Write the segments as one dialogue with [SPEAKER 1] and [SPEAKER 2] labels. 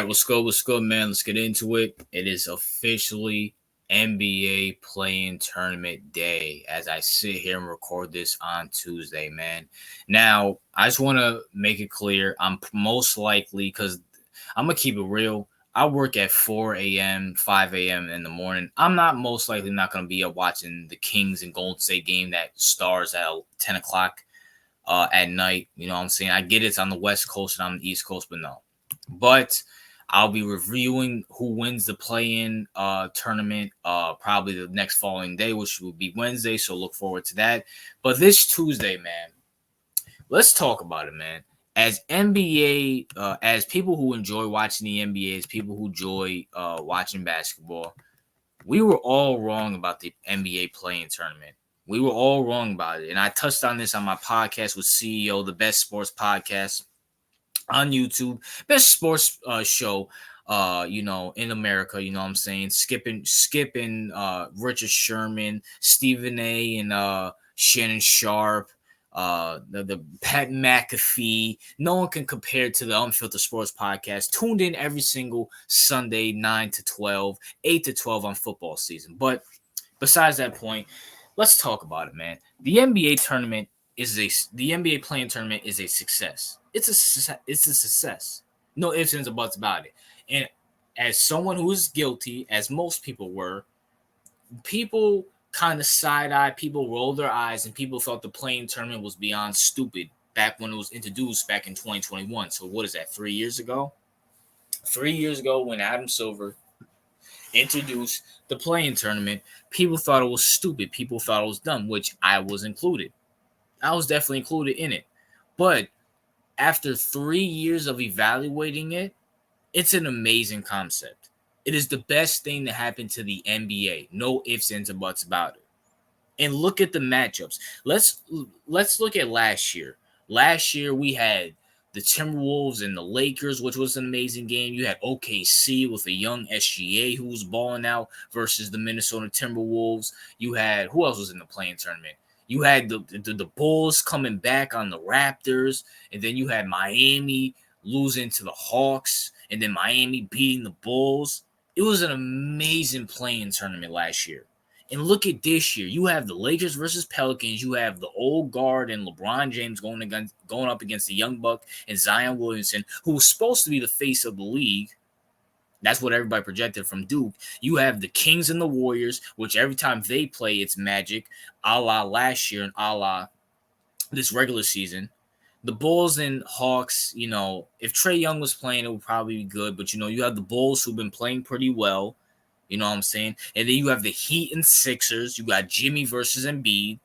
[SPEAKER 1] what's good? What's good, man? Let's get into it. It is officially NBA playing tournament day as I sit here and record this on Tuesday, man. Now, I just want to make it clear I'm most likely, because I'm going to keep it real. I work at 4 a.m., 5 a.m. in the morning. I'm most likely not going to be up watching the Kings and Golden State game that starts at 10 o'clock at night. You know what I'm saying? I get it's on the West Coast and I'm the East Coast, but no. But I'll be reviewing who wins the play-in tournament probably the next following day, which will be Wednesday. So look forward to that. But this Tuesday, man, let's talk about it, man. As NBA, as people who enjoy watching the NBA, as people who enjoy watching basketball, we were all wrong about the NBA play-in tournament. We were all wrong about it. And I touched on this on my podcast with CEO, the best sports podcast on YouTube, best sports show, in America, you know what I'm saying? Skipping Richard Sherman, Stephen A. and Shannon Sharp, the Pat McAfee. No one can compare to the Unfiltered Sports Podcast. Tuned in every single Sunday, 9 to 12, 8 to 12 on football season. But besides that point, let's talk about it, man. The NBA tournament the NBA playing tournament is a success. It's a success. No ifs, ands, or buts about it. And as someone who is guilty, as most people were, people kind of side-eye, people rolled their eyes, and people thought the playing tournament was beyond stupid back when it was introduced back in 2021. So what is that, 3 years ago? 3 years ago when Adam Silver introduced the playing tournament, people thought it was stupid. People thought it was dumb, which I was included. I was definitely included in it. But after 3 years of evaluating it, it's an amazing concept. It is the best thing to happen to the NBA. No ifs, ands, and buts about it. And look at the matchups. Let's look at last year. Last year we had the Timberwolves and the Lakers, which was an amazing game. You had OKC with a young SGA who was balling out versus the Minnesota Timberwolves. You had, who else was in the playing tournament? You had the Bulls coming back on the Raptors, and then you had Miami losing to the Hawks, and then Miami beating the Bulls. It was an amazing playing tournament last year. And look at this year. You have the Lakers versus Pelicans. You have the old guard and LeBron James going up against the young buck and Zion Williamson, who was supposed to be the face of the league. That's what everybody projected from Duke. You have the Kings and the Warriors, which every time they play, it's magic, a la last year and a la this regular season. The Bulls and Hawks, if Trae Young was playing, it would probably be good. But, you have the Bulls who've been playing pretty well. You know what I'm saying? And then you have the Heat and Sixers. You got Jimmy versus Embiid.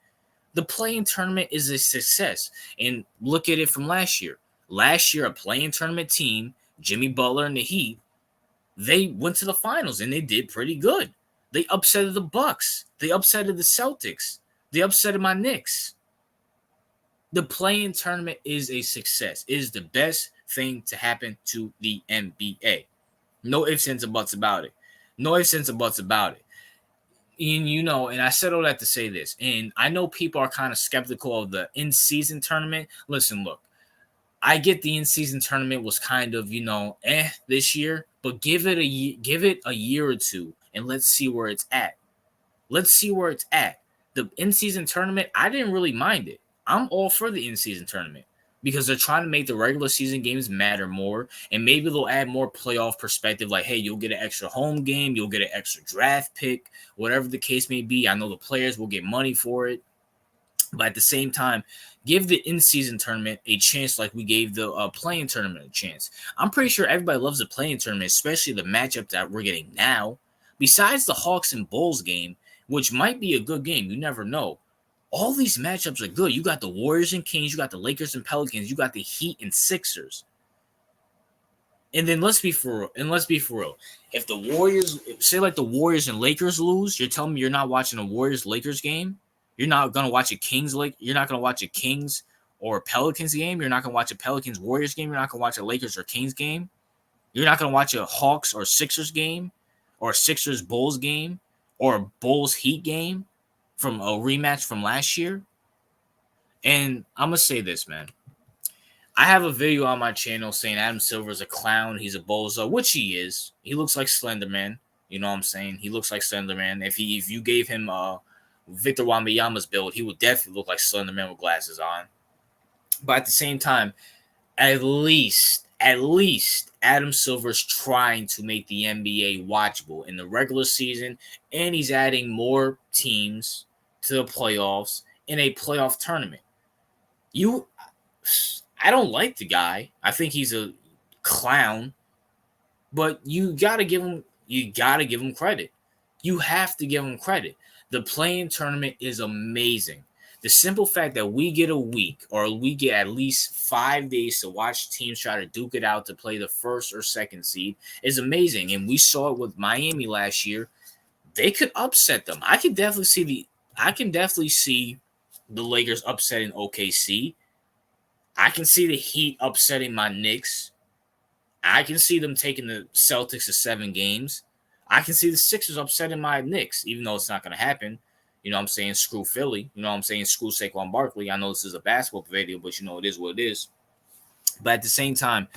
[SPEAKER 1] The playing tournament is a success. And look at it from last year. Last year, a playing tournament team, Jimmy Butler and the Heat, they went to the finals and they did pretty good. They upsetted the Bucks. They upsetted the Celtics. They upsetted my Knicks. The playing tournament is a success. It is the best thing to happen to the NBA. No ifs, ands, or buts about it. No ifs, ands, or buts about it. And I said all that to say this. And I know people are kind of skeptical of the in-season tournament. Listen, look. I get the in-season tournament was kind of, this year. But give it a year or two, and let's see where it's at. Let's see where it's at. The in-season tournament, I didn't really mind it. I'm all for the in-season tournament because they're trying to make the regular season games matter more, and maybe they'll add more playoff perspective. Like, hey, you'll get an extra home game, you'll get an extra draft pick, whatever the case may be. I know the players will get money for it, but at the same time, give the in-season tournament a chance like we gave the playing tournament a chance. I'm pretty sure everybody loves the playing tournament, especially the matchup that we're getting now. Besides the Hawks and Bulls game, which might be a good game, you never know. All these matchups are good. You got the Warriors and Kings, you got the Lakers and Pelicans, you got the Heat and Sixers. And then let's be for real. If the Warriors, say like the Warriors and Lakers lose, you're telling me you're not watching a Warriors-Lakers game? You're not going to watch a Kings or Pelicans game? You're not going to watch a Pelicans-Warriors game? You're not going to watch a Lakers or Kings game? You're not going to watch a Hawks or Sixers game? Or a Sixers-Bulls game? Or a Bulls-Heat game from a rematch from last year? And I'm going to say this, man. I have a video on my channel saying Adam Silver is a clown. He's a bozo, which he is. He looks like Slender Man. You know what I'm saying? He looks like Slender Man. If you gave him Victor Wembanyama's build, he would definitely look like Slender Man with glasses on. But at the same time, at least Adam Silver's trying to make the NBA watchable in the regular season, and he's adding more teams to the playoffs in a playoff tournament. I don't like the guy. I think he's a clown, but you gotta give him credit. You have to give him credit. The play-in tournament is amazing. The simple fact that we get a week or we get at least 5 days to watch teams try to duke it out to play the first or second seed is amazing. And we saw it with Miami last year. They could upset them. I can definitely see the Lakers upsetting OKC. I can see the Heat upsetting my Knicks. I can see them taking the Celtics to 7 games. I can see the Sixers upsetting my Knicks, even though it's not going to happen. You know what I'm saying? Screw Philly. You know what I'm saying? Screw Saquon Barkley. I know this is a basketball video, but you know it is what it is. But at the same time,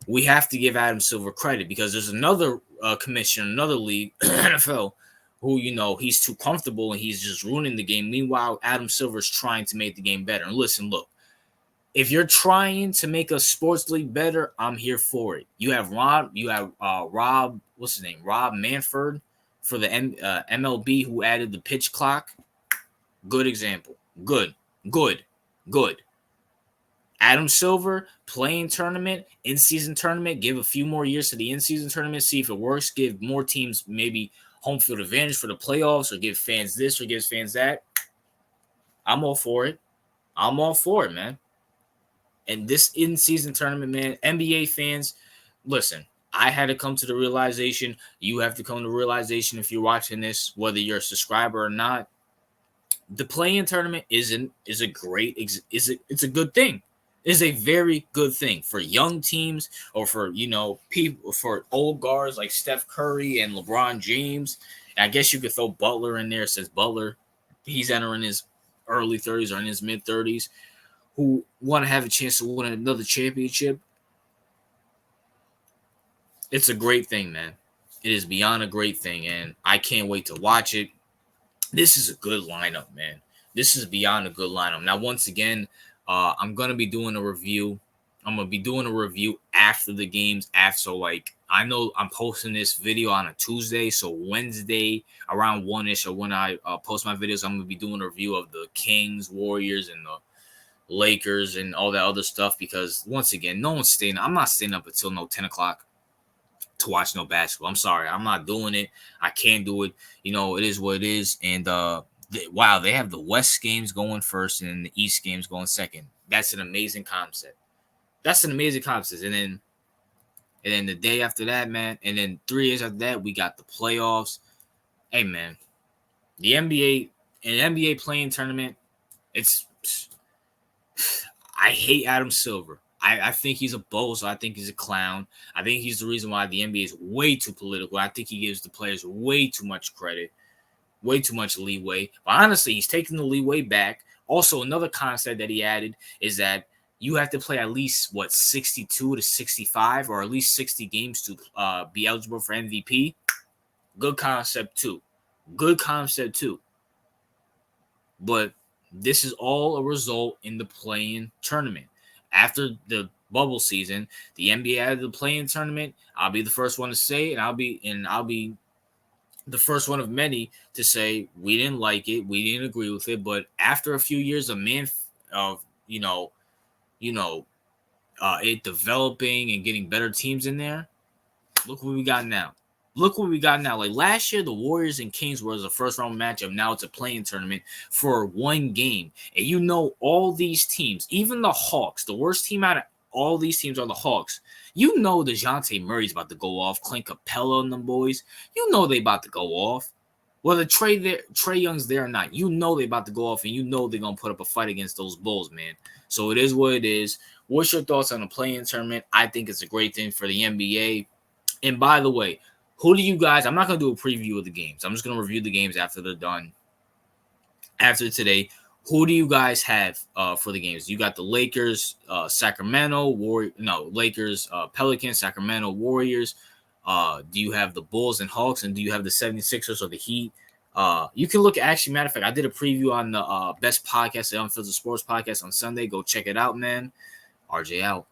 [SPEAKER 1] we have to give Adam Silver credit because there's another commissioner, another league, NFL, who, you know, he's too comfortable and he's just ruining the game. Meanwhile, Adam Silver's trying to make the game better. And listen, look, if you're trying to make a sports league better, I'm here for it. You have Rob, what's his name? Rob Manfred for the MLB who added the pitch clock. Good example. Good. Adam Silver, play-in tournament, in-season tournament, give a few more years to the in-season tournament, see if it works, give more teams maybe home field advantage for the playoffs or give fans this or give fans that. I'm all for it. Man. And this in-season tournament, man, NBA fans, listen, I had to come to the realization, you have to come to the realization if you're watching this, whether you're a subscriber or not, the play-in tournament it's a good thing. It's a very good thing for young teams or for, you know, people, for old guards like Steph Curry and LeBron James. And I guess you could throw Butler in there since Butler, he's entering his early 30s or in his mid 30s, who want to have a chance to win another championship. It's a great thing, man. It is beyond a great thing, and I can't wait to watch it. This is a good lineup, man. This is beyond a good lineup. Now, once again, I'm going to be doing a review. I'm going to be doing a review after the games. So, like, I know I'm posting this video on a Tuesday, so Wednesday around 1-ish or when I post my videos, I'm going to be doing a review of the Kings, Warriors, and the Lakers and all that other stuff because, once again, I'm not staying up until no 10 o'clock to watch no basketball. I'm sorry. I'm not doing it. I can't do it. You know, it is what it is. And, wow, they have the West games going first and the East games going second. That's an amazing concept. And then the day after that, man, and then 3 days after that, we got the playoffs. Hey, man, the NBA play-in tournament, I hate Adam Silver. I think he's a bozo. I think he's a clown. I think he's the reason why the NBA is way too political. I think he gives the players way too much credit, way too much leeway. But honestly, he's taking the leeway back. Also, another concept that he added is that you have to play at least, 62 to 65 or at least 60 games to be eligible for MVP. Good concept, too. But this is all a result in the play-in tournament. After the bubble season, the NBA added the play-in tournament. I'll be the first one to say, and I'll be the first one of many to say we didn't like it, we didn't agree with it. But after a few years of it developing and getting better teams in there, look what we got now. Like last year, the Warriors and Kings was a first round matchup. Now it's a play-in tournament for one game. And you know, all these teams, even the Hawks, the worst team out of all these teams are the Hawks. You know, DeJounte Murray's about to go off. Clint Capella and them boys. You know they about to go off. Whether Trey Young's there or not, you know they about to go off, and you know they're going to put up a fight against those Bulls, man. So it is what it is. What's your thoughts on the play-in tournament? I think it's a great thing for the NBA. And by the way, who do you guys – I'm not going to do a preview of the games. I'm just going to review the games after they're done. After today, who do you guys have for the games? You got the Lakers, Sacramento, Lakers, Pelicans, Sacramento, Warriors. Do you have the Bulls and Hawks? And do you have the 76ers or the Heat? You can look at, actually, matter of fact, I did a preview on the best podcast, the Unfiltered Sports podcast on Sunday. Go check it out, man. RJ out.